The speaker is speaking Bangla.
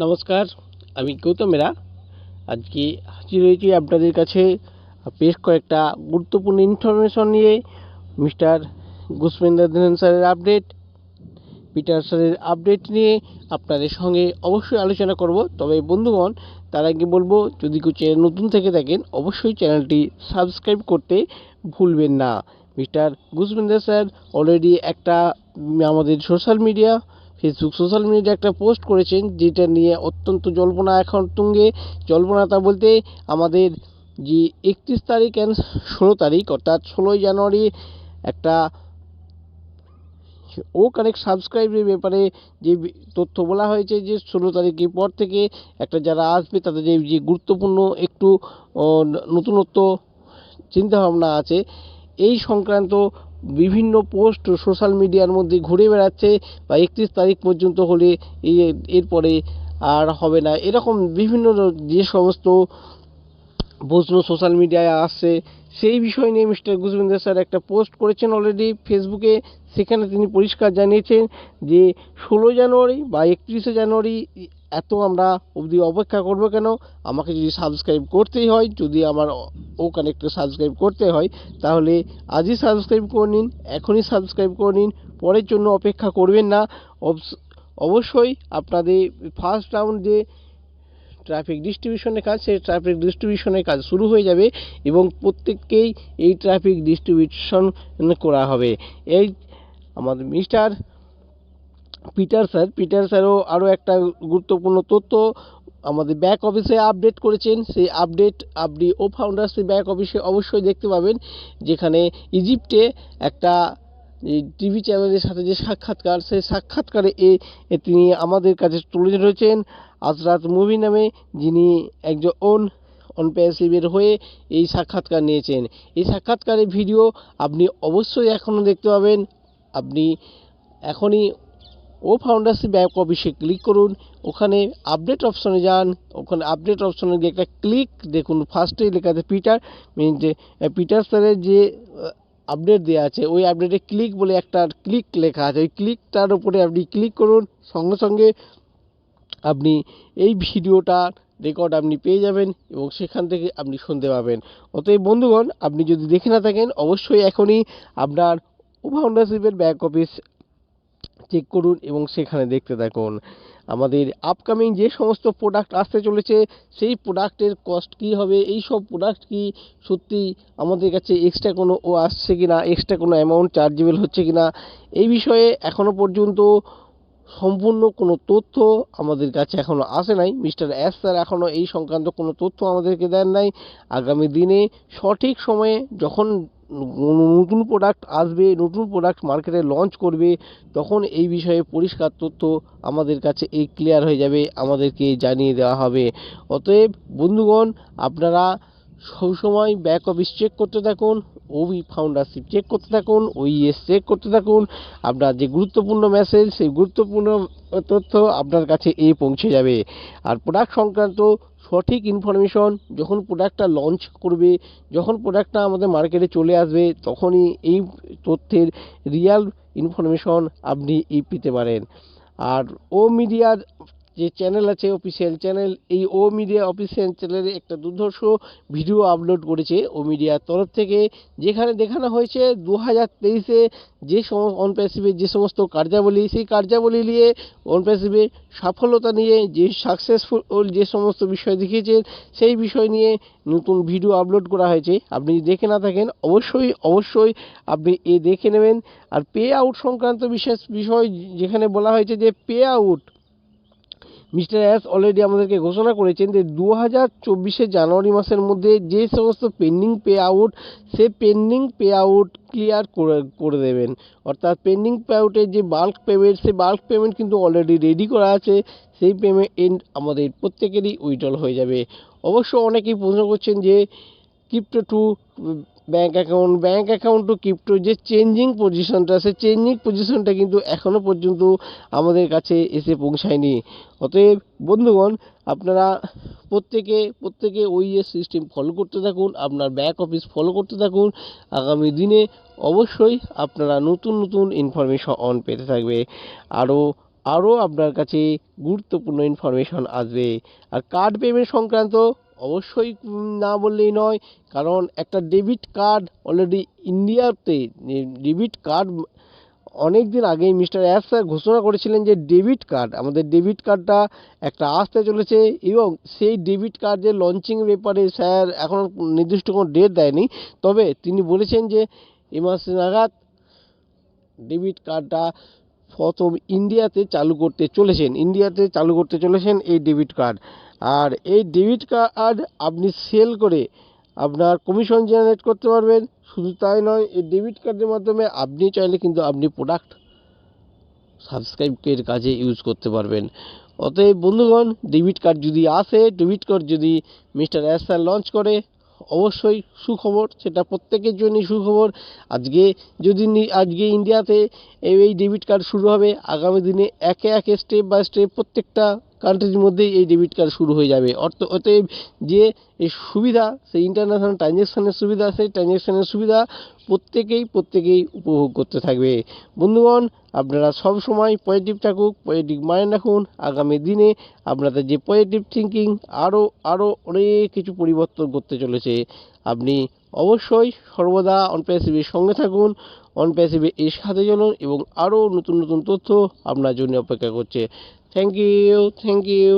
নমস্কার, আমি গৌতম মেরা। আজকে হাজির হয়েছি আপনাদের কাছে বেশ কয়েকটা গুরুত্বপূর্ণ ইনফরমেশন নিয়ে। মিস্টার গুসপিন্দর ধীরেন স্যারের আপডেট, পিটার স্যারের আপডেট নিয়ে আপনাদের সঙ্গে অবশ্যই আলোচনা করব। তবে বন্ধুগণ, তার আগে বলবো, যদি কেউ চ্যানেল নতুন থেকে থাকেন অবশ্যই চ্যানেলটি সাবস্ক্রাইব করতে ভুলবেন না। মিস্টার গুসপিন্দর স্যার অলরেডি একটা আমাদের social media, Facebook social media একটা পোস্ট করেছেন, যেটা নিয়ে অত্যন্ত জল্পনা এখন তুঙ্গে। জল্পনাটা বলতে আমাদের যে 31 তারিখ অ্যান্ড 16 তারিখ, অর্থাৎ 16ই জানুয়ারি একটা ও কানেক্ট সাবস্ক্রাইবের ব্যাপারে যে তথ্য বলা হয়েছে, যে 16 তারিখের পর থেকে একটা যারা আসবে তাদের যে গুরুত্বপূর্ণ একটু নতুনত্ব চিন্তাভাবনা আছে, এই সংক্রান্ত বিভিন্ন পোস্ট সোশ্যাল মিডিয়ার মধ্যে ঘুরে বেড়াচ্ছে। বা 31 তারিখ পর্যন্ত হলে এরপরে আর হবে না, এরকম বিভিন্ন যে সমস্ত প্রশ্ন সোশ্যাল মিডিয়ায় আসছে, সেই বিষয় নিয়ে মিস্টার গুসপিন্দর স্যার একটা পোস্ট করেছেন অলরেডি ফেসবুকে। সেখানে তিনি পরিষ্কার জানিয়েছেন যে 16 জানুয়ারি বা 31শে জানুয়ারি এত আমরা অবধি অপেক্ষা করবো কেন? আমাকে যদি সাবস্ক্রাইব করতেই হয়, যদি আমার ও কানেক্টে সাবস্ক্রাইব করতে হয়, তাহলে আজই সাবস্ক্রাইব করে নিন, এখনই সাবস্ক্রাইব করে নিন, পরের জন্য অপেক্ষা করবেন না। অবশ্যই আপনাদের ফার্স্ট রাউন্ড যে ট্রাফিক ডিস্ট্রিবিউশনের কাজ, সেই ট্রাফিক ডিস্ট্রিবিউশনের কাজ শুরু হয়ে যাবে এবং প্রত্যেককেই এই ট্রাফিক ডিস্ট্রিবিউশন করা হবে। এই আমাদের মিস্টার পিটার স্যারও আরও একটা গুরুত্বপূর্ণ তথ্য আমাদের ব্যাক অফিসে আপডেট করেছেন। সেই আপডেট আপনি ও ফাউন্ডার্সের ব্যাক অফিসে অবশ্যই দেখতে পাবেন, যেখানে ইজিপ্টে একটা টিভি চ্যানেলের সাথে যে সাক্ষাৎকার, সেই সাক্ষাৎকারে তিনি আমাদের কাছে তুলে ধরেছেন আজরাত মুভি নামে, যিনি একজন অনপ্যাসিভের হয়ে এই সাক্ষাৎকার নিয়েছেন। এই সাক্ষাৎকারের ভিডিও আপনি অবশ্যই এখনও দেখতে পাবেন। আপনি এখনই ও ফাউন্ডার্সিপ ব্যাক অফিসে ক্লিক করুন, ওখানে আপডেট অপশনে যান, ওখানে আপডেট অপশনে গিয়ে একটা ক্লিক দেখুন, ফার্স্টেই লেখা আছে পিটার স্যারের যে আপডেট দেওয়া আছে, ওই আপডেটে ক্লিক বলে একটা ক্লিক লেখা আছে, ওই ক্লিকটার উপরে আপনি ক্লিক করুন, সঙ্গে সঙ্গে আপনি এই ভিডিওটার রেকর্ড আপনি পেয়ে যাবেন এবং সেখান থেকে আপনি শুনতে পাবেন। অতএব বন্ধুগণ, আপনি যদি দেখে না থাকেন অবশ্যই এখনই আপনার ও ফাউন্ডারশিপের ব্যাক অফিস চেক করুন এবং সেখানে দেখতে থাকুন আমাদের আপকামিং যে সমস্ত প্রোডাক্ট আসতে চলেছে, সেই প্রোডাক্টের কস্ট কী হবে, এই সব প্রোডাক্ট কি সত্যি আমাদের কাছে এক্সট্রা কোনো আসছে কি না, এক্সট্রা কোনো অ্যামাউন্ট চার্জেবল হচ্ছে কি না, এই বিষয়ে এখনও পর্যন্ত সম্পূর্ণ কোনো তথ্য আমাদের কাছে এখনও আসে নাই। মিস্টার এস স্যার এখনও এই সংক্রান্ত কোনো তথ্য আমাদেরকে দেন নাই। আগামী দিনে সঠিক সময়ে যখন নতুন প্রোডাক্ট আসবে, নতুন প্রোডাক্ট মার্কেটে লঞ্চ করবে, তখন এই বিষয়ে পরিষ্কার তথ্য আমাদের কাছে ক্লিয়ার হয়ে যাবে, আমাদেরকে জানিয়ে দেওয়া হবে। অতএব বন্ধুগণ, আপনারা সবসময় ব্যাক অফিস চেক করতে থাকুন, ওবি ফাউন্ডারশিপ চেক করতে থাকুন, ওইএস চেক করতে থাকুন। আপনার যে গুরুত্বপূর্ণ মেসেজ, সেই গুরুত্বপূর্ণ তথ্য আপনার কাছে পৌঁছে যাবে। আর প্রোডাক্ট সংক্রান্ত সঠিক ইনফরমেশন যখন প্রোডাক্টটা লঞ্চ করবে, যখন প্রোডাক্টটা আমাদের মার্কেটে চলে আসবে, তখনই এই তথ্যের রিয়াল ইনফরমেশন আপনি পেতে পারেন। আর ও মিডিয়ার যে চ্যানেল আছে, অফিসিয়াল চ্যানেল, এই ও মিডিয়া অফিসিয়াল চ্যানেলে একটা দুর্ধর্ষ ভিডিও আপলোড করেছে ও মিডিয়ার তরফ থেকে, যেখানে দেখানো হয়েছে 2023-এ যে অনপ্যাসিভের যে সমস্ত কার্যাবলী, সেই কার্যাবলী নিয়ে অনপ্যাসিভের সাফল্যতা নিয়ে যে সাকসেসফুল যে সমস্ত বিষয় দেখিয়েছেন, সেই বিষয় নিয়ে নতুন ভিডিও আপলোড করা হয়েছে। আপনি দেখে না থাকেন অবশ্যই আপনি দেখে নেবেন। আর পে আউট সংক্রান্ত বিষয় যেখানে বলা হয়েছে যে pay out, mister S already আমাদেরকে ঘোষণা করেছেন যে 2024 জানুয়ারি মাসের মধ্যে যে সমস্ত পেন্ডিং পে আউট, সে পেন্ডিং পে আউট ক্লিয়ার করে দেবেন। অর্থাৎ পেন্ডিং পে আউটের যে বাল্ক পেমেন্ট, সেই বাল্ক পেমেন্ট কিন্তু অলরেডি রেডি করা আছে, সেই পেমেন্ট আমাদের প্রত্যেকেরই উইথড্রল হয়ে যাবে। অবশ্য অনেকেই প্রশ্ন করছেন যে crypto two bank account two crypto যে চেঞ্জিং পজিশনটা, সেই চেঞ্জিং পজিশনটা কিন্তু এখনও পর্যন্ত আমাদের কাছে এসে পৌঁছায়নি। অতএব বন্ধুগণ, আপনারা প্রত্যেকে ওইএস সিস্টেম ফলো করতে থাকুন, আপনার ব্যাক অফিস ফলো করতে থাকুন। আগামী দিনে অবশ্যই আপনারা নতুন ইনফরমেশন পেতে থাকবে। আরও আরও আপনার কাছে গুরুত্বপূর্ণ ইনফরমেশন আসবে। আর কার্ড পেমেন্ট সংক্রান্ত অবশ্যই না বললেই নয়, কারণ একটা ডেবিট কার্ড অলরেডি ইন্ডিয়াতে, ডেবিট কার্ড অনেক দিন আগেই মিস্টার অ্যাপ স্যার ঘোষণা করেছিলেন যে ডেবিট কার্ড, আমাদের ডেবিট কার্ডটা একটা আসতে চলেছে, এবং সেই ডেবিট কার্ডের লঞ্চিং ব্যাপারে স্যার এখন নির্দিষ্ট কোনো ডেট দেয়নি, তবে তিনি বলেছেন যে এ মাস নাগাদ ডেবিট কার্ডটা প্রথম ইন্ডিয়াতে চালু করতে চলেছেন এই ডেবিট কার্ড। আর এই ডেবিট কার্ড আপনি সেল করে আপনার কমিশন জেনারেট করতে পারবেন। শুধু তাই নয়, এই ডেবিট কার্ডের মাধ্যমে আপনি চাইলে কিন্তু আপনি প্রোডাক্ট সাবস্ক্রাইবের কাজে ইউজ করতে পারবেন। অতএব বন্ধুগণ, ডেবিট কার্ড যদি মিস্টার অ্যাস স্যার লঞ্চ করে, অবশ্যই সুখবর, সেটা প্রত্যেকের জন্যই সুখবর। আজকে ইন্ডিয়াতে এই ডেবিট কার্ড শুরু হবে, আগামী দিনে একে একে স্টেপ বাই স্টেপ প্রত্যেকটা কান্ট্রির মধ্যেই এই ডেবিট কার্ড শুরু হয়ে যাবে। অতএব যে এই সুবিধা, সেই ইন্টারন্যাশনাল ট্রানজ্যাকশানের সুবিধা প্রত্যেকেই উপভোগ করতে থাকবে। বন্ধুগণ, আপনারা সব সময় পজিটিভ থাকুক, পজিটিভ মাইন্ড রাখুন। আগামী দিনে আপনাদের যে পজিটিভ থিঙ্কিং আরও অনেক কিছু পরিবর্তন করতে চলেছে। আপনি অবশ্যই সর্বদা অনপ্যাসিভের সঙ্গে থাকুন, অনপ্যাসিভে এর সাথে চলুন, এবং আরও নতুন নতুন তথ্য আপনার জন্য অপেক্ষা করছে। Thank you.